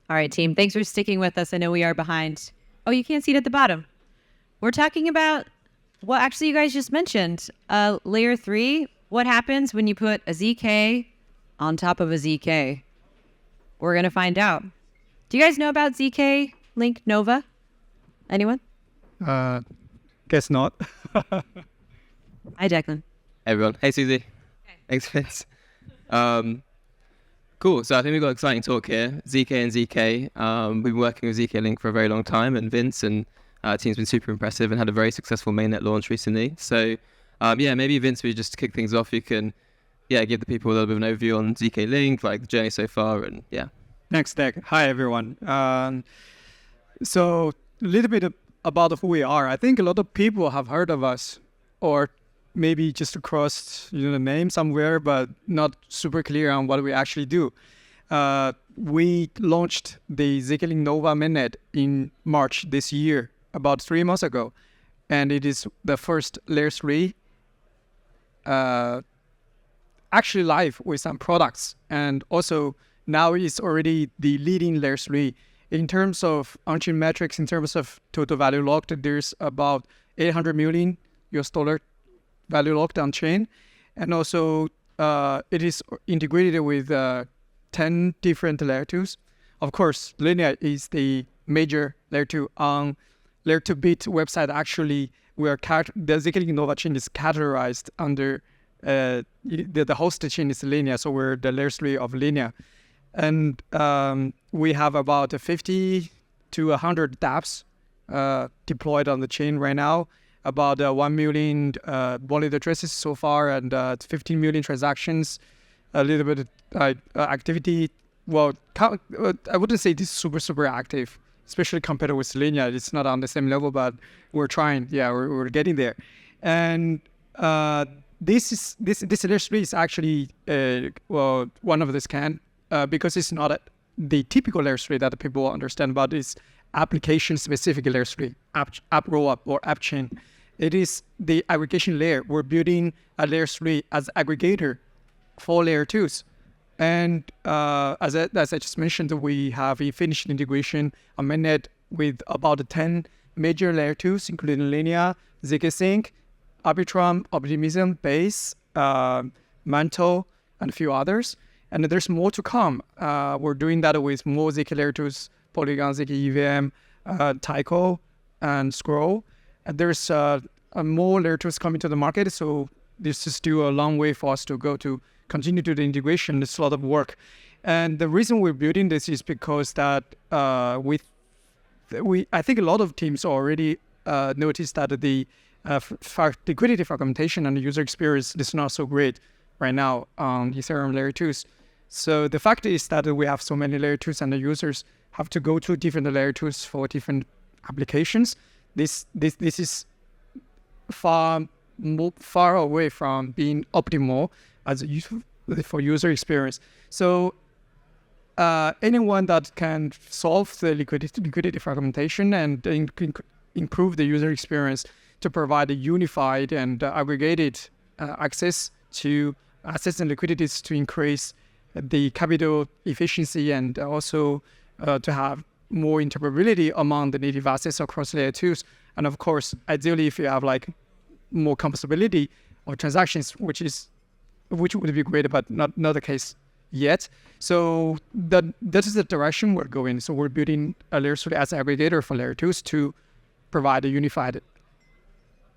All right, team. Thanks for sticking with us. I know we are behind. Oh, you can't see it at the bottom. We're talking about what actually you guys just mentioned. Layer 3, what happens when you put a ZK on top of a ZK? We're going to find out. Do you guys know about ZK Link Nova? Anyone? Guess not. Hi, Declan. Hey everyone. Hey Susie. Hey. Thanks, Vince. Cool. So I think we've got an exciting talk here. ZK and ZK. We've been working with ZK Link for a very long time, and Vince and team's been super impressive and had a very successful mainnet launch recently. So maybe Vince, we just kick things off. You can give the people a little bit of an overview on ZK Link, like the journey so far, and yeah. Thanks, Deck. Hi, everyone. So a little bit about who we are. I think a lot of people have heard of us, or maybe just across the name somewhere, but not super clear on what we actually do. We launched the ZK Link Nova mainnet in March this year, about 3 months ago, and it is the first layer 3 actually live with some products, and also now it's already the leading layer 3 in terms of on-chain metrics. In terms of total value locked, there's about $800 million value locked on chain, and also it is integrated with 10 different layer 2s. Of course, Linea is the major layer 2 on layer 2 bit website. Actually, the ZK Link Nova chain is categorized under the host chain is Linea, so we're the layer 3 of Linea. And we have about 50 to 100 dApps deployed on the chain right now, about 1 million wallet addresses so far, and 15 million transactions, a little bit of activity. Well, I wouldn't say this is super active, especially compared with Linea. It's not on the same level, but we're trying. Yeah, we're getting there. And this layer 3 is actually one of the scan. Because it's not the typical layer 3 that people understand about. It's application-specific layer 3, app rollup or app chain. It is the aggregation layer. We're building a layer 3 as aggregator for layer 2s. And as I just mentioned, we have a finished integration on mainnet with about 10 major layer 2s, including Linea, ZK Sync, Arbitrum, Optimism, Base, Mantle, and a few others. And there's more to come. We're doing that with more ZK layer 2s, Polygon, ZK EVM, Tyco, and Scroll. And there's more layer 2s coming to the market. So this is still a long way for us to go to continue to the integration. It's a lot of work. And the reason we're building this is because that I think a lot of teams already noticed that the liquidity fragmentation and the user experience is not so great right now on Ethereum layer 2s. So the fact is that we have so many layer 2s and the users have to go to different layer 2s for different applications. This is far away from being optimal for user experience. So anyone that can solve the liquidity fragmentation and improve the user experience to provide a unified and aggregated access to assets and liquidities to increase the capital efficiency, and also to have more interoperability among the native assets across layer 2s. And of course, ideally, if you have like more composability or transactions, which would be great, but not the case yet. So that is the direction we're going. So we're building a layer 3 as an aggregator for layer 2s to provide a unified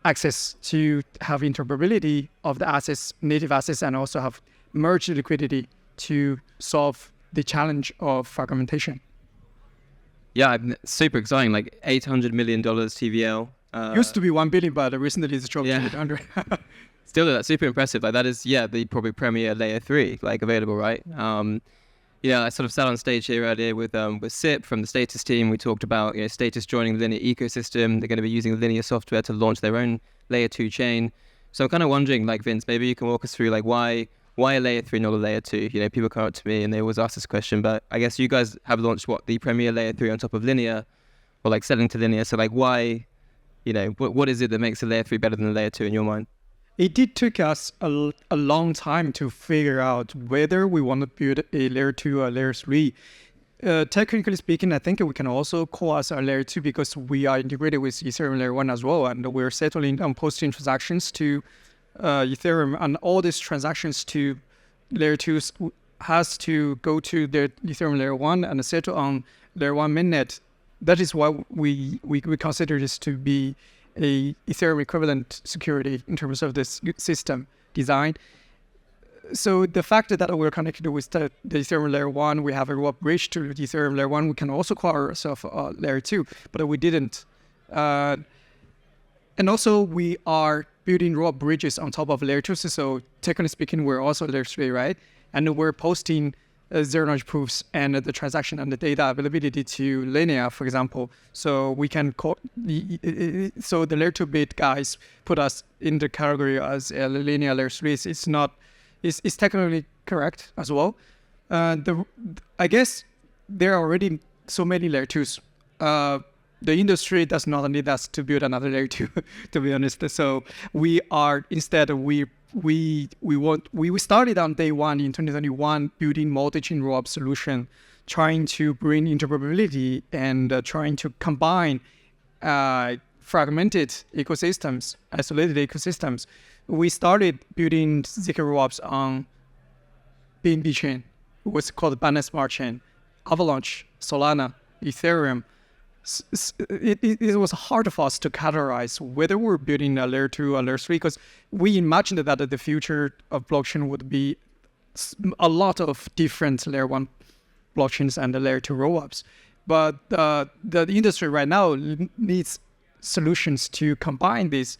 access to have interoperability of the assets, native assets, and also have merged liquidity to solve the challenge of fragmentation. Yeah, super exciting, like $800 million TVL. Used to be 1 billion, but recently it's dropped to 800. Still, that's super impressive. Like that is, the probably premier layer 3, like available, right? I sort of sat on stage here earlier with Sip from the Status team. We talked about Status joining the Linea ecosystem. They're going to be using the Linea software to launch their own layer 2 chain. So I'm kind of wondering, like Vince, maybe you can walk us through like why a layer 3, not a layer 2? People come up to me and they always ask this question, but I guess you guys have launched the premier layer 3 on top of Linea, or like selling to Linea. So like why, what is it that makes a layer 3 better than a layer 2 in your mind? It did take us a long time to figure out whether we want to build a layer 2 or layer 3. technically speaking, I think we can also call us a layer 2 because we are integrated with Ethereum layer 1 as well. And we're settling and posting transactions to Ethereum. And all these transactions to layer 2s has to go to the Ethereum layer 1 and settle on layer 1 mainnet. That is why we consider this to be a Ethereum equivalent security in terms of this system design. So the fact that we're connected with the Ethereum layer 1, we have a rope bridge to the Ethereum layer 1, we can also call ourselves layer 2, but we didn't. And also we are building rope bridges on top of layer 2. So technically speaking, we're also layer 3, right? And we're posting zero-knowledge proofs and the transaction and the data availability to Linea, for example. So we can call so the layer 2 bit guys put us in the category as a Linea layer 3. It's technically correct as well. I guess there are already so many layer 2s. The industry does not need us to build another layer 2, to be honest. So we started on day one in 2021 building multi-chain rollup solution, trying to bring interoperability and trying to combine fragmented ecosystems, isolated ecosystems. We started building ZK rollups on BNB chain, what's called Binance Smart Chain, Avalanche, Solana, Ethereum. It was hard for us to categorize whether we're building a layer 2 or layer 3 because we imagined that the future of blockchain would be a lot of different layer 1 blockchains and the layer 2 rollups. But the industry right now needs solutions to combine these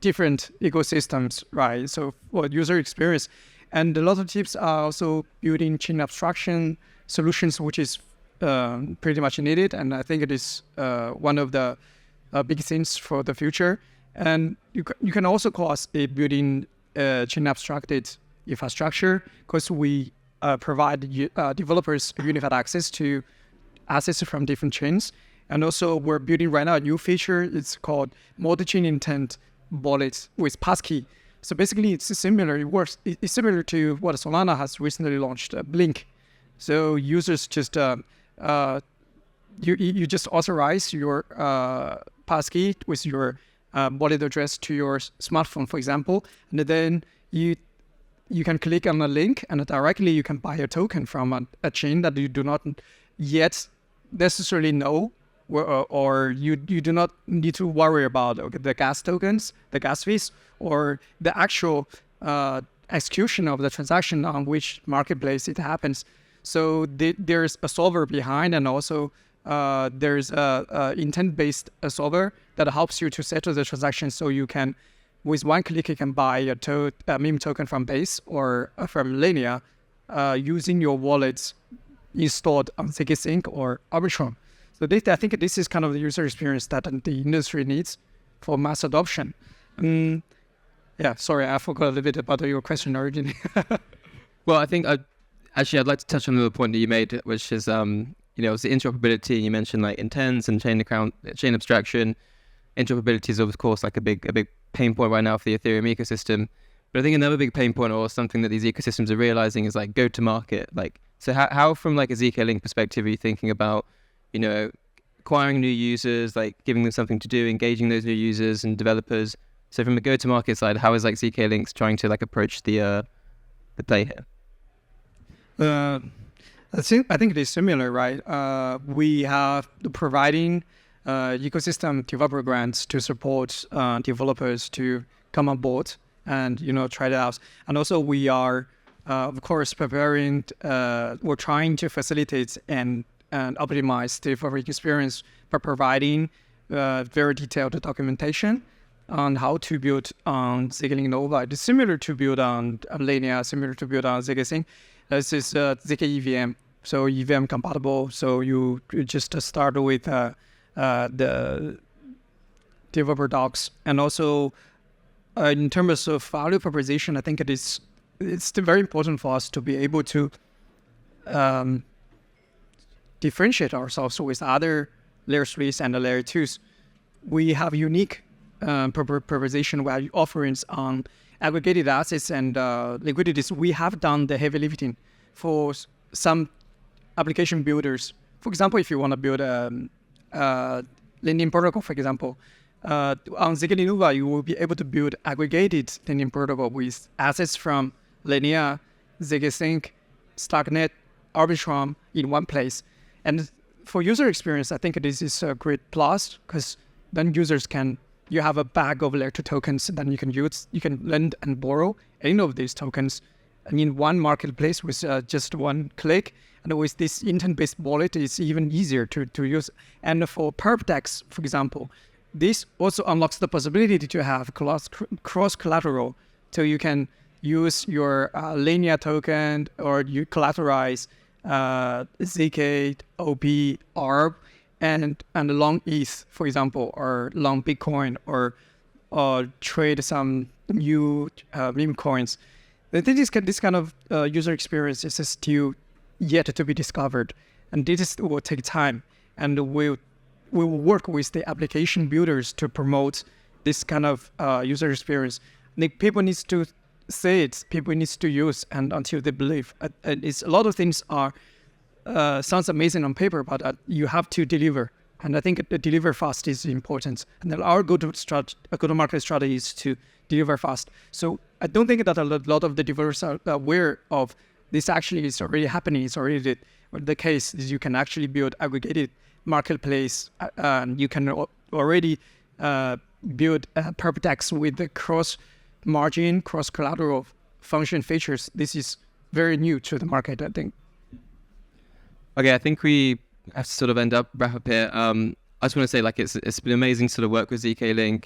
different ecosystems, right? So for user experience. And a lot of teams are also building chain abstraction solutions, which is pretty much needed. And I think it is one of the big things for the future. And you can also call us a building chain abstracted infrastructure because we provide developers unified access to assets from different chains. And also we're building right now a new feature. It's called multi-chain intent wallet with passkey. So basically it's similar. It's similar to what Solana has recently launched, Blink. So users just you just authorize your passkey with your wallet address to your smartphone, for example, and then you can click on a link and directly you can buy a token from a chain that you do not yet necessarily know, or you do not need to worry about the gas tokens, the gas fees, or the actual execution of the transaction on which marketplace it happens. So there's a solver behind, and also there's a intent-based solver that helps you to settle the transaction. So you can, with one click, you can buy a meme token from Base or from Linea using your wallets installed on zkSync or Arbitrum. So I think this is kind of the user experience that the industry needs for mass adoption. Yeah, sorry, I forgot a little bit about your question originally. Well, I think I'd like to touch on another point that you made, which is, it's the interoperability. You mentioned like intents and chain abstraction. Interoperability is of course like a big pain point right now for the Ethereum ecosystem. But I think another big pain point, or something that these ecosystems are realizing, is like go to market. Like, so how from like a ZK Link perspective are you thinking about, acquiring new users, like giving them something to do, engaging those new users and developers? So from a go to market side, how is like ZK Links trying to like approach the play here? I think it is similar, right? We have providing ecosystem developer grants to support developers to come on board and try it out. And also we are, of course, preparing. We're trying to facilitate and optimize the developer experience by providing very detailed documentation on how to build on ZK Nova. It's similar to build on Linea, similar to build on zkSync. This is ZK EVM, so EVM compatible. So you just start with the developer docs, and also in terms of value proposition, I think it's very important for us to be able to differentiate ourselves with other layer 3s and layer 2s. We have unique proposition where offerings on aggregated assets and liquidities. We have done the heavy lifting for some application builders. For example, if you want to build a Linea protocol, for example, on zk Linea, you will be able to build aggregated Linea protocol with assets from Linea, zkSync, Starknet, Arbitrum in one place. And for user experience, I think this is a great plus because then users you have a bag of layer 2 tokens that you can use. You can lend and borrow any of these tokens in one marketplace with just one click. And with this intent-based wallet, it's even easier to use. And for perp-dex, for example, this also unlocks the possibility to have cross-collateral. So you can use your Linea token or you collateralize ZK, OP, ARB, and long ETH, for example, or long Bitcoin, or trade some new meme coins. I think this kind of user experience is still yet to be discovered, and this will take time. And we will work with the application builders to promote this kind of user experience. People need to say it, people need to use, and until they believe. It's a lot of things are sounds amazing on paper, but you have to deliver. And I think the deliver fast is important. And then our go-to-market strategy is to deliver fast. So I don't think that a lot of the developers are aware of this. Actually is already happening. It's already the case. Is you can actually build aggregated marketplace. You can already build perp-dex with the cross-margin, cross-collateral function features. This is very new to the market, I think. Okay, I think we have to sort of wrap up here. I just want to say, it's been amazing to sort of work with ZK Link.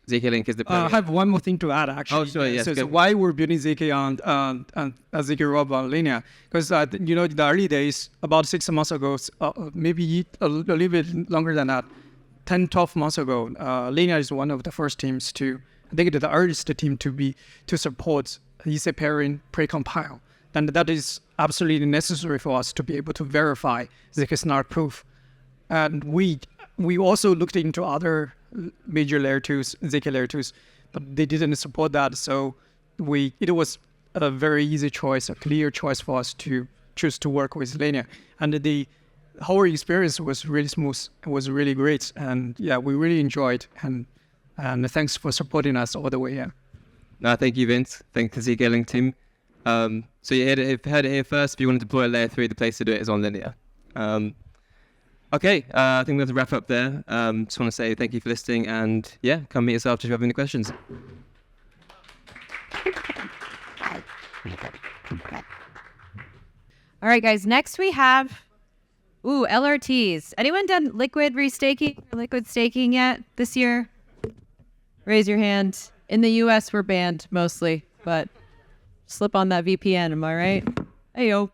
ZK Link is the I have one more thing to add, actually. Oh, sure, yes. So why we're building ZK on ZK Rob on Linea? Because, the early days, about 6 months ago, maybe a little bit longer than that, 10, 12 months ago, Linea is one of the first teams I think the earliest team to support EC pairing precompile. And that is absolutely necessary for us to be able to verify ZK-SNARK proof. And we also looked into other major layer 2s, ZK layer 2s, but they didn't support that. So it was a very easy choice, a clear choice for us to choose to work with Linea. And the whole experience was really smooth. It was really great. And yeah, we really enjoyed. And thanks for supporting us all the way here. No, thank you, Vince. Thank the ZK Link team. So you heard it here first. If you want to deploy a layer 3, the place to do it is on Linea. Okay, I think we have to wrap up there. Just want to say thank you for listening, and yeah, come meet yourself if you have any questions. All right, guys. Next we have LRTs. Anyone done liquid restaking or liquid staking yet this year? Raise your hand. In the US, we're banned mostly, but slip on that VPN. Am I right? Hey yo.